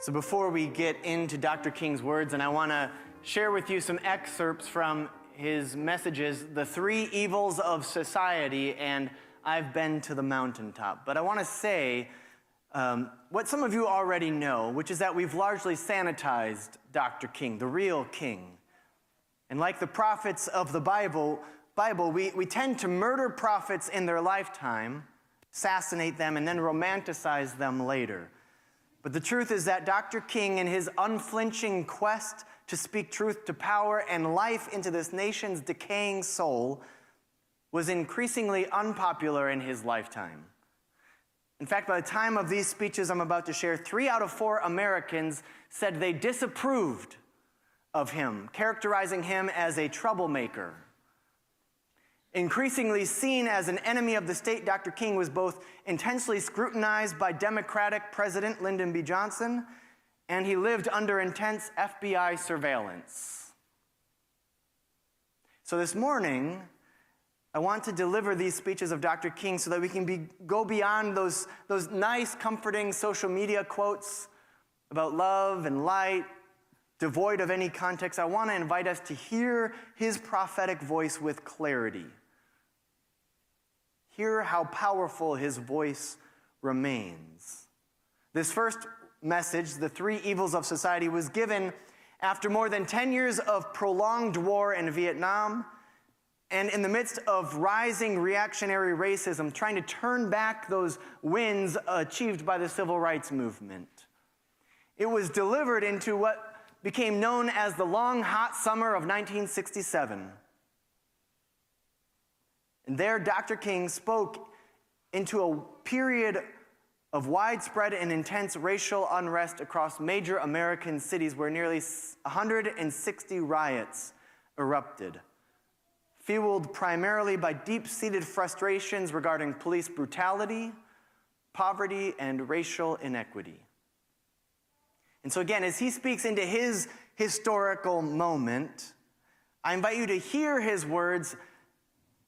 So before we get into Dr. King's words, and I want to share with you some excerpts from his messages, The Three Evils of Society, and I've Been to the Mountaintop. But I want to say what some of you already know, which is that we've largely sanitized Dr. King, the real king. And like the prophets of the Bible, we tend to murder prophets in their lifetime, assassinate them, and then romanticize them later. But the truth is that Dr. King, in his unflinching quest to speak truth to power and life into this nation's decaying soul, was increasingly unpopular in his lifetime. In fact, by the time of these speeches I'm about to share, 3 out of 4 Americans said they disapproved of him, characterizing him as a troublemaker. Increasingly seen as an enemy of the state, Dr. King was both intensely scrutinized by Democratic President Lyndon B. Johnson, and he lived under intense FBI surveillance. So this morning, I want to deliver these speeches of Dr. King so that we can go beyond those nice, comforting social media quotes about love and light, devoid of any context. I want to invite us to hear his prophetic voice with clarity. Hear how powerful his voice remains. This first message, The Three Evils of Society, was given after more than 10 years of prolonged war in Vietnam and in the midst of rising reactionary racism, trying to turn back those wins achieved by the civil rights movement. It was delivered into what became known as the long, hot summer of 1967. And there, Dr. King spoke into a period of widespread and intense racial unrest across major American cities where nearly 160 riots erupted, fueled primarily by deep-seated frustrations regarding police brutality, poverty, and racial inequity. And so again, as he speaks into his historical moment, I invite you to hear his words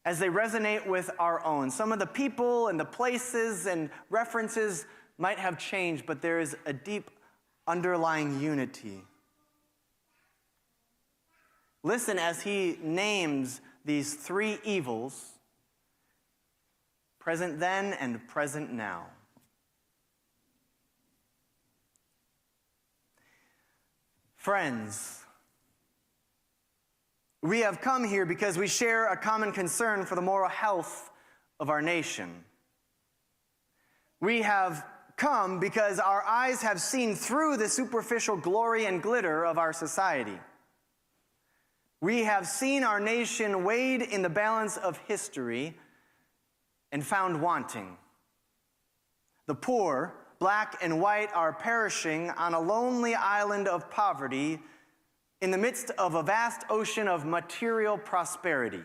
as they resonate with our own. Some of the people and the places and references might have changed, but there is a deep underlying unity. Listen as he names these 3 evils, present then and present now. Friends, we have come here because we share a common concern for the moral health of our nation. We have come because our eyes have seen through the superficial glory and glitter of our society. We have seen our nation weighed in the balance of history and found wanting. The poor, black and white, are perishing on a lonely island of poverty in the midst of a vast ocean of material prosperity.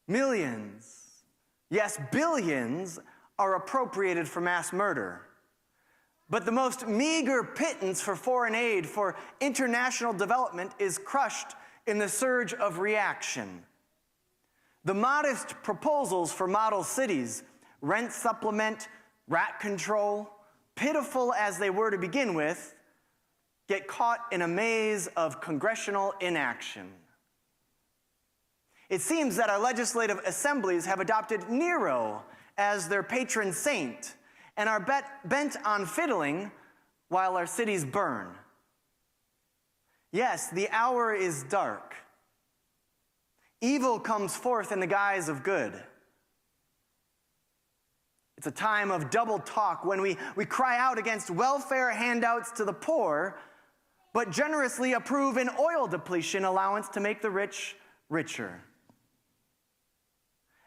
Millions, yes, billions, are appropriated for mass murder. But the most meager pittance for foreign aid, for international development, is crushed in the surge of reaction. The modest proposals for model cities, rent supplement, rat control, pitiful as they were to begin with, get caught in a maze of congressional inaction. It seems that our legislative assemblies have adopted Nero as their patron saint and are bent on fiddling while our cities burn. Yes, the hour is dark. Evil comes forth in the guise of good. It's a time of double talk when we cry out against welfare handouts to the poor, but generously approve an oil depletion allowance to make the rich richer.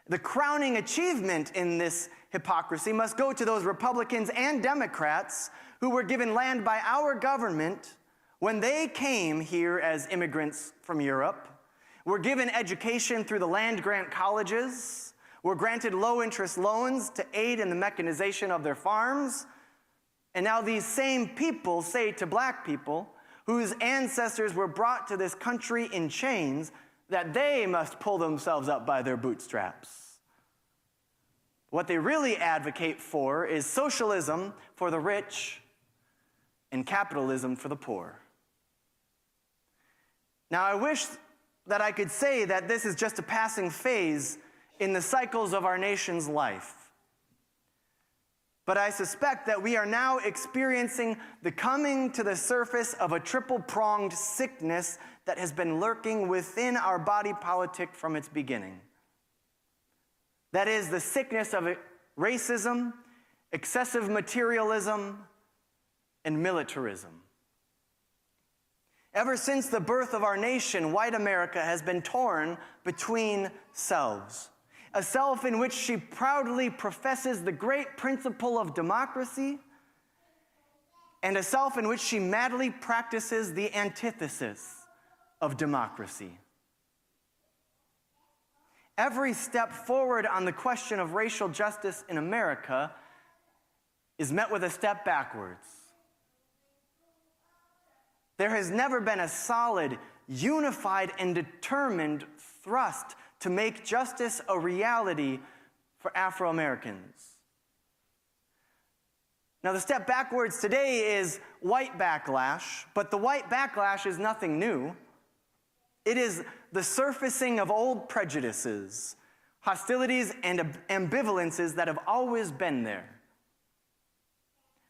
The crowning achievement in this hypocrisy must go to those Republicans and Democrats who were given land by our government when they came here as immigrants from Europe, were given education through the land-grant colleges, were granted low-interest loans to aid in the mechanization of their farms, and now these same people say to black people, whose ancestors were brought to this country in chains, that they must pull themselves up by their bootstraps. What they really advocate for is socialism for the rich and capitalism for the poor. Now, I wish that I could say that this is just a passing phase in the cycles of our nation's life. But I suspect that we are now experiencing the coming to the surface of a triple-pronged sickness that has been lurking within our body politic from its beginning. That is the sickness of racism, excessive materialism, and militarism. Ever since the birth of our nation, white America has been torn between selves. A self in which she proudly professes the great principle of democracy, and a self in which she madly practices the antithesis of democracy. Every step forward on the question of racial justice in America is met with a step backwards. There has never been a solid, unified, and determined thrust to make justice a reality for Afro-Americans. Now, the step backwards today is white backlash, but the white backlash is nothing new. It is the surfacing of old prejudices, hostilities, and ambivalences that have always been there.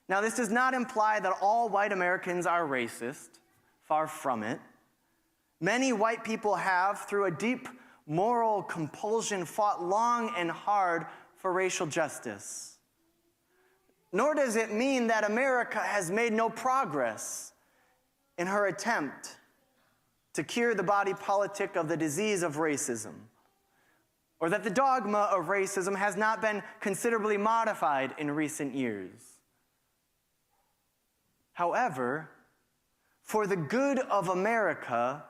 Now, this does not imply that all white Americans are racist. Far from it. Many white people have, through a deep moral compulsion, fought long and hard for racial justice. Nor does it mean that America has made no progress in her attempt to cure the body politic of the disease of racism, or that the dogma of racism has not been considerably modified in recent years. However, for the good of America,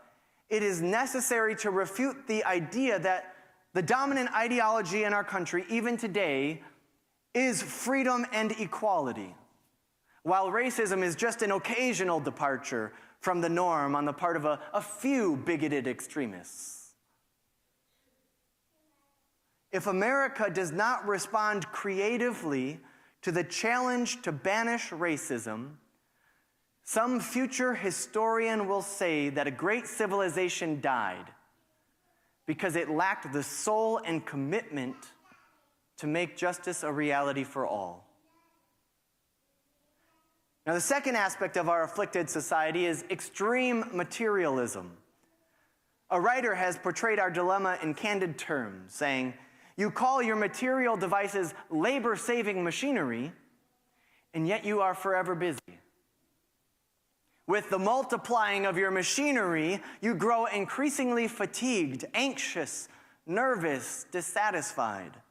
it is necessary to refute the idea that the dominant ideology in our country, even today, is freedom and equality, while racism is just an occasional departure from the norm on the part of a few bigoted extremists. If America does not respond creatively to the challenge to banish racism, some future historian will say that a great civilization died because it lacked the soul and commitment to make justice a reality for all. Now, the second aspect of our afflicted society is extreme materialism. A writer has portrayed our dilemma in candid terms, saying, "You call your material devices labor-saving machinery, and yet you are forever busy. With the multiplying of your machinery, you grow increasingly fatigued, anxious, nervous, dissatisfied.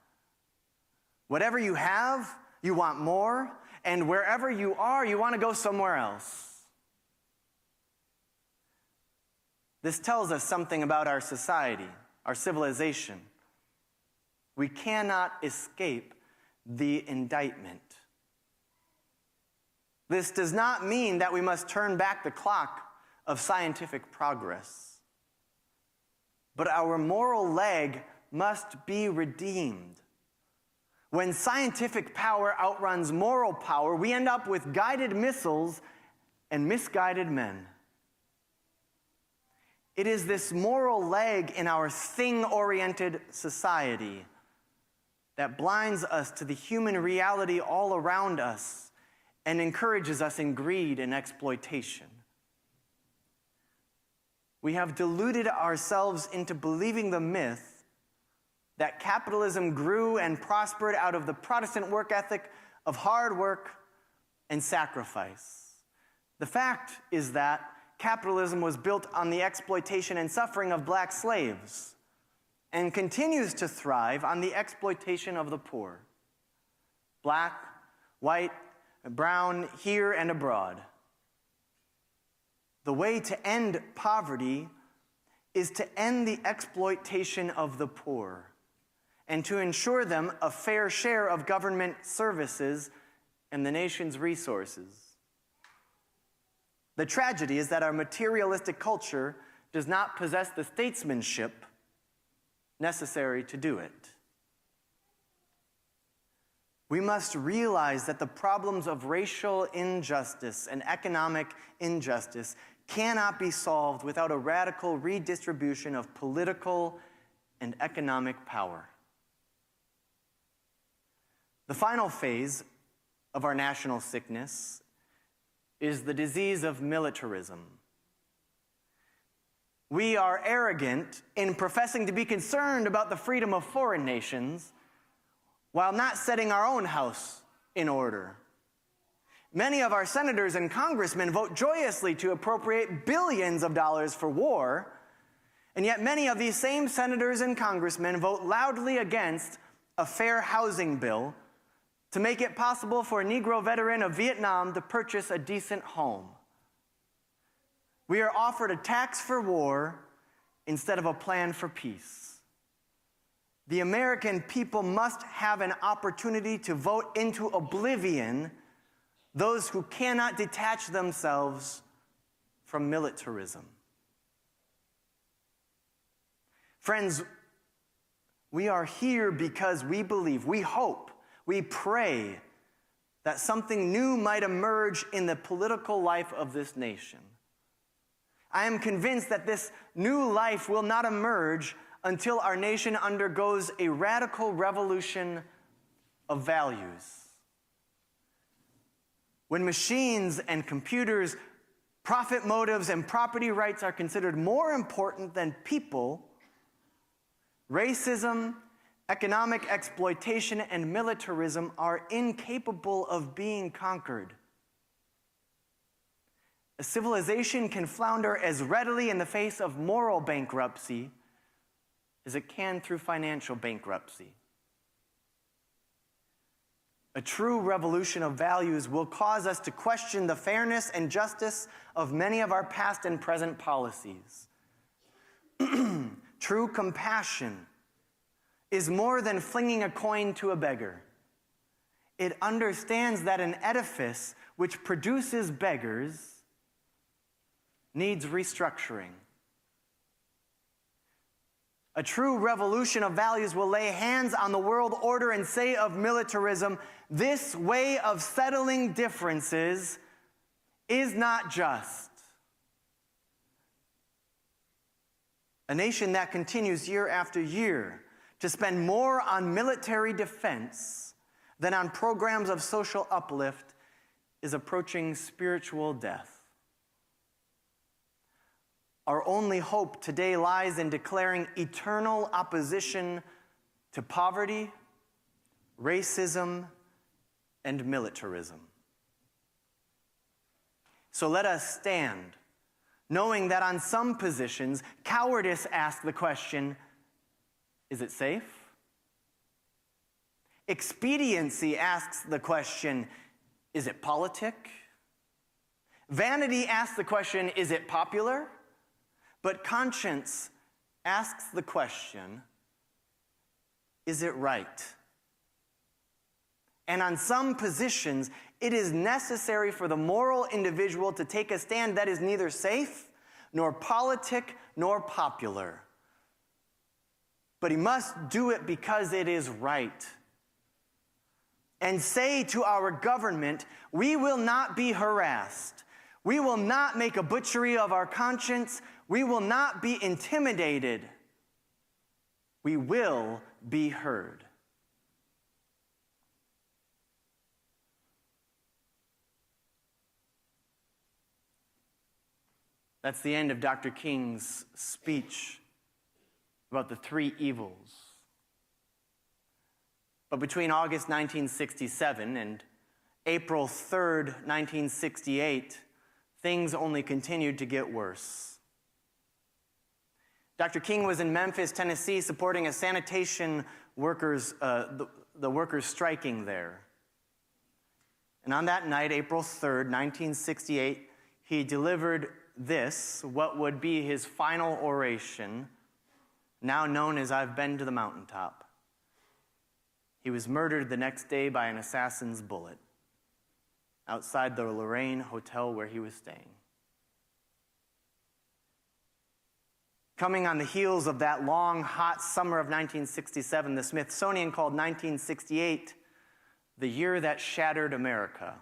Whatever you have, you want more, and wherever you are, you want to go somewhere else." This tells us something about our society, our civilization. We cannot escape the indictment. This does not mean that we must turn back the clock of scientific progress. But our moral leg must be redeemed. When scientific power outruns moral power, we end up with guided missiles and misguided men. It is this moral leg in our thing-oriented society that blinds us to the human reality all around us and encourages us in greed and exploitation. We have deluded ourselves into believing the myth that capitalism grew and prospered out of the Protestant work ethic of hard work and sacrifice. The fact is that capitalism was built on the exploitation and suffering of black slaves and continues to thrive on the exploitation of the poor, black, white, brown, here and abroad. The way to end poverty is to end the exploitation of the poor and to ensure them a fair share of government services and the nation's resources. The tragedy is that our materialistic culture does not possess the statesmanship necessary to do it. We must realize that the problems of racial injustice and economic injustice cannot be solved without a radical redistribution of political and economic power. The final phase of our national sickness is the disease of militarism. We are arrogant in professing to be concerned about the freedom of foreign nations while not setting our own house in order. Many of our senators and congressmen vote joyously to appropriate billions of dollars for war, and yet many of these same senators and congressmen vote loudly against a fair housing bill to make it possible for a Negro veteran of Vietnam to purchase a decent home. We are offered a tax for war instead of a plan for peace. The American people must have an opportunity to vote into oblivion those who cannot detach themselves from militarism. Friends, we are here because we believe, we hope, we pray that something new might emerge in the political life of this nation. I am convinced that this new life will not emerge until our nation undergoes a radical revolution of values. When machines and computers, profit motives, and property rights are considered more important than people, racism, economic exploitation, and militarism are incapable of being conquered. A civilization can flounder as readily in the face of moral bankruptcy as it can through financial bankruptcy. A true revolution of values will cause us to question the fairness and justice of many of our past and present policies. True compassion is more than flinging a coin to a beggar. It understands that an edifice which produces beggars needs restructuring. A true revolution of values will lay hands on the world order and say of militarism, this way of settling differences is not just. A nation that continues year after year to spend more on military defense than on programs of social uplift is approaching spiritual death. Our only hope today lies in declaring eternal opposition to poverty, racism, and militarism. So let us stand, knowing that on some positions, cowardice asks the question, is it safe? Expediency asks the question, is it politic? Vanity asks the question, is it popular? But conscience asks the question, is it right? And on some positions, it is necessary for the moral individual to take a stand that is neither safe, nor politic, nor popular. But he must do it because it is right. And say to our government, we will not be harassed. We will not make a butchery of our conscience. We will not be intimidated. We will be heard. That's the end of Dr. King's speech about the three evils. But between August 1967 and April 3rd, 1968, things only continued to get worse. Dr. King was in Memphis, Tennessee, supporting a sanitation workers, the workers striking there. And on that night, April 3rd, 1968, he delivered this, what would be his final oration, now known as I've Been to the Mountaintop. He was murdered the next day by an assassin's bullet outside the Lorraine Hotel where he was staying. Coming on the heels of that long, hot summer of 1967, the Smithsonian called 1968 the year that shattered America.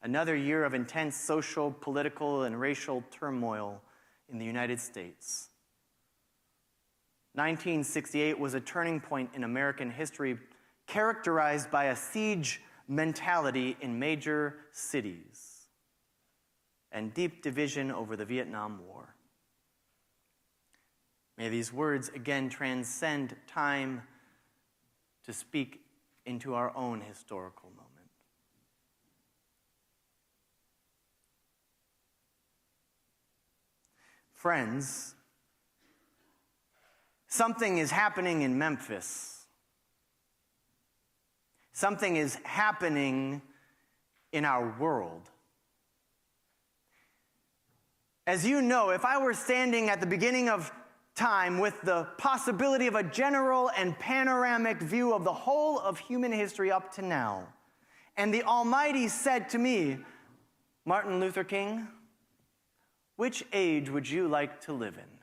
Another year of intense social, political, and racial turmoil in the United States. 1968 was a turning point in American history characterized by a siege mentality in major cities and deep division over the Vietnam War. May these words again transcend time to speak into our own historical moment. Friends, something is happening in Memphis. Something is happening in our world. As you know, if I were standing at the beginning of time with the possibility of a general and panoramic view of the whole of human history up to now, and the Almighty said to me, Martin Luther King, which age would you like to live in?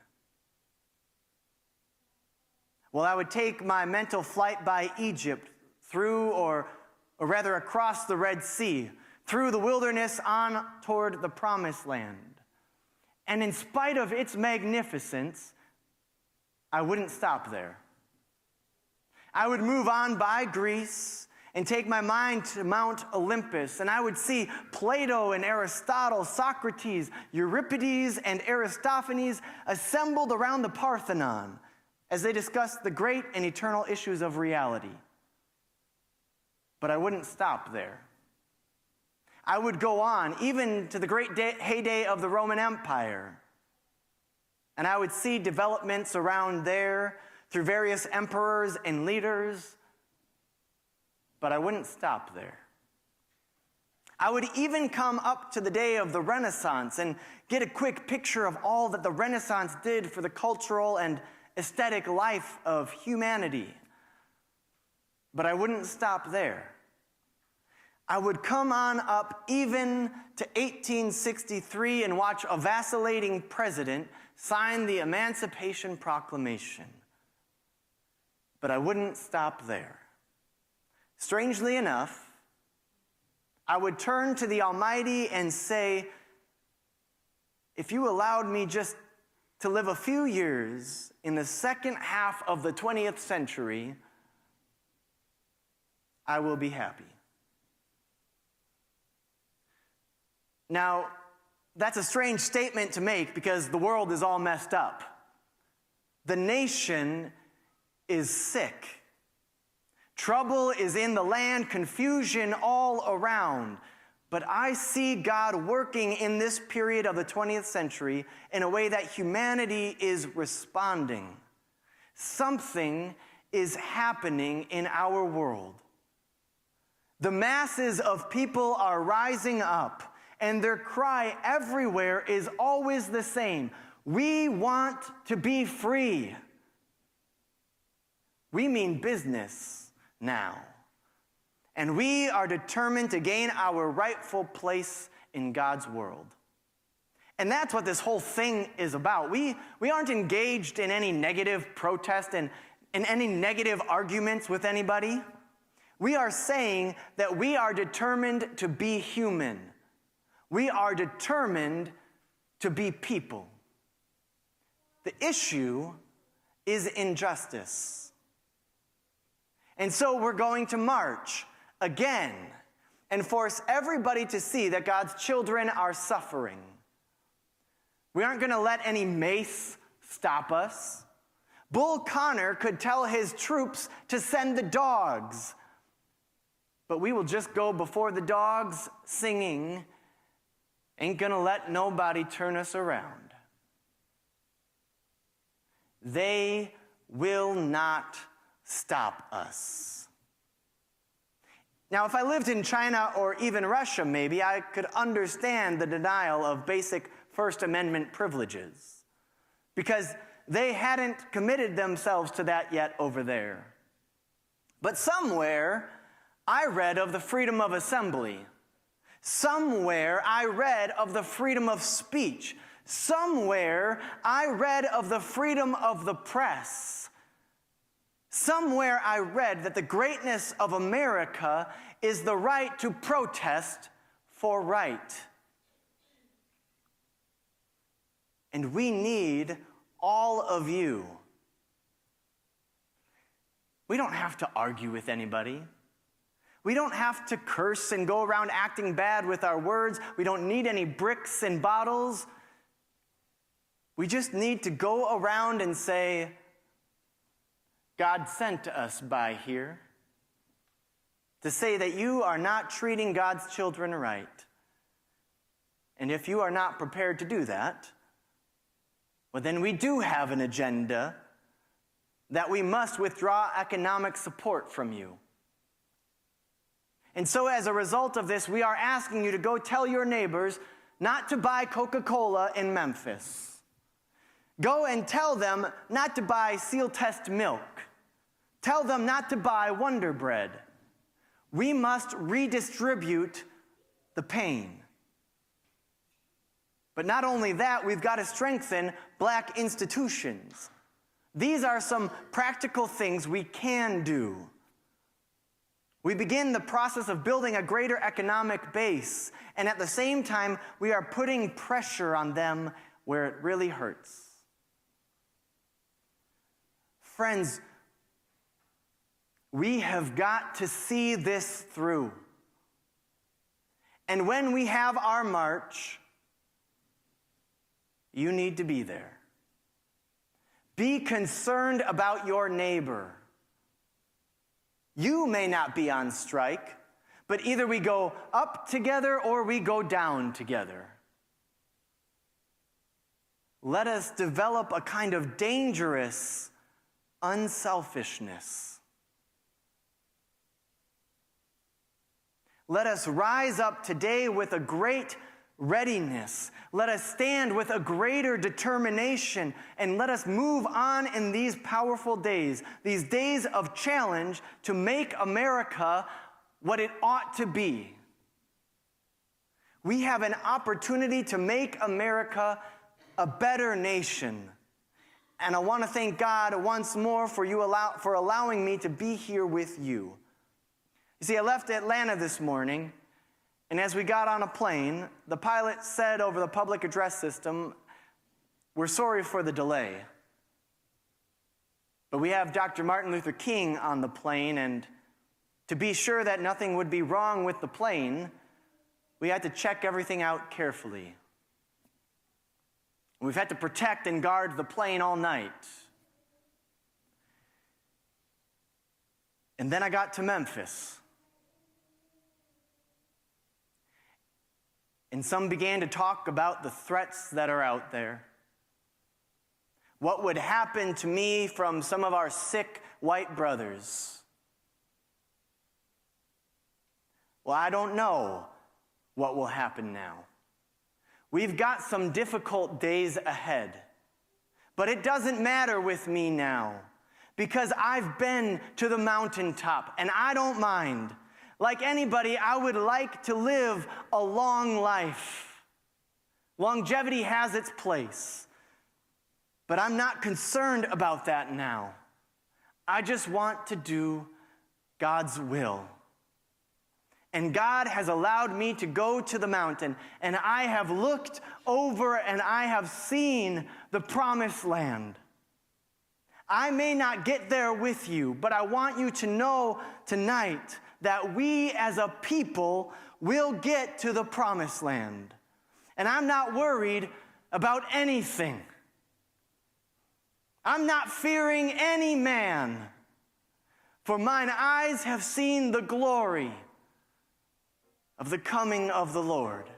Well, I would take my mental flight by Egypt through, or rather across the Red Sea, through the wilderness on toward the Promised Land. And in spite of its magnificence, I wouldn't stop there. I would move on by Greece and take my mind to Mount Olympus, and I would see Plato and Aristotle, Socrates, Euripides, and Aristophanes assembled around the Parthenon as they discussed the great and eternal issues of reality. But I wouldn't stop there. I would go on, even to the great heyday of the Roman Empire, and I would see developments around there through various emperors and leaders, but I wouldn't stop there. I would even come up to the day of the Renaissance and get a quick picture of all that the Renaissance did for the cultural and aesthetic life of humanity. But I wouldn't stop there. I would come on up even to 1863 and watch a vacillating president sign the Emancipation Proclamation. But I wouldn't stop there. Strangely enough, I would turn to the Almighty and say, if you allowed me just to live a few years in the second half of the 20th century, I will be happy. Now, that's a strange statement to make because the world is all messed up. The nation is sick. Trouble is in the land, confusion all around. But I see God working in this period of the 20th century in a way that humanity is responding. Something is happening in our world. The masses of people are rising up, and their cry everywhere is always the same. We want to be free. We mean business now. And we are determined to gain our rightful place in God's world. And that's what this whole thing is about. We aren't engaged in any negative protest and in any negative arguments with anybody. We are saying that we are determined to be human. We are determined to be people. The issue is injustice. And so we're going to march again and force everybody to see that God's children are suffering. We aren't going to let any mace stop us. Bull Connor could tell his troops to send the dogs, but we will just go before the dogs singing, ain't going to let nobody turn us around. They will not stop us. Now, if I lived in China or even Russia, maybe I could understand the denial of basic First Amendment privileges because they hadn't committed themselves to that yet over there. But somewhere I read of the freedom of assembly. Somewhere I read of the freedom of speech. Somewhere I read of the freedom of the press. Somewhere I read that the greatness of America is the right to protest for right. And we need all of you. We don't have to argue with anybody. We don't have to curse and go around acting bad with our words. We don't need any bricks and bottles. We just need to go around and say, God sent us by here to say that you are not treating God's children right. And if you are not prepared to do that, well, then we do have an agenda that we must withdraw economic support from you. And so as a result of this, we are asking you to go tell your neighbors not to buy Coca-Cola in Memphis. Go and tell them not to buy seal test milk. Tell them not to buy Wonder Bread. We must redistribute the pain. But not only that, we've got to strengthen black institutions. These are some practical things we can do. We begin the process of building a greater economic base, and at the same time, we are putting pressure on them where it really hurts. Friends, we have got to see this through. And when we have our march, you need to be there. Be concerned about your neighbor. You may not be on strike, but either we go up together or we go down together. Let us develop a kind of dangerous unselfishness. Let us rise up today with a great readiness. Let us stand with a greater determination, and let us move on in these powerful days, these days of challenge to make America what it ought to be. We have an opportunity to make America a better nation. And I want to thank God once more for allowing me to be here with you. You see, I left Atlanta this morning, and as we got on a plane, the pilot said over the public address system, "We're sorry for the delay. But we have Dr. Martin Luther King on the plane, and to be sure that nothing would be wrong with the plane, we had to check everything out carefully. We've had to protect and guard the plane all night." And then I got to Memphis. And some began to talk about the threats that are out there. What would happen to me from some of our sick white brothers? Well, I don't know what will happen now. We've got some difficult days ahead. But it doesn't matter with me now, because I've been to the mountaintop, and I don't mind. Like anybody, I would like to live a long life. Longevity has its place. But I'm not concerned about that now. I just want to do God's will. And God has allowed me to go to the mountain, and I have looked over and I have seen the promised land. I may not get there with you, but I want you to know tonight that we as a people will get to the promised land. And I'm not worried about anything. I'm not fearing any man, for mine eyes have seen the glory of the coming of the Lord.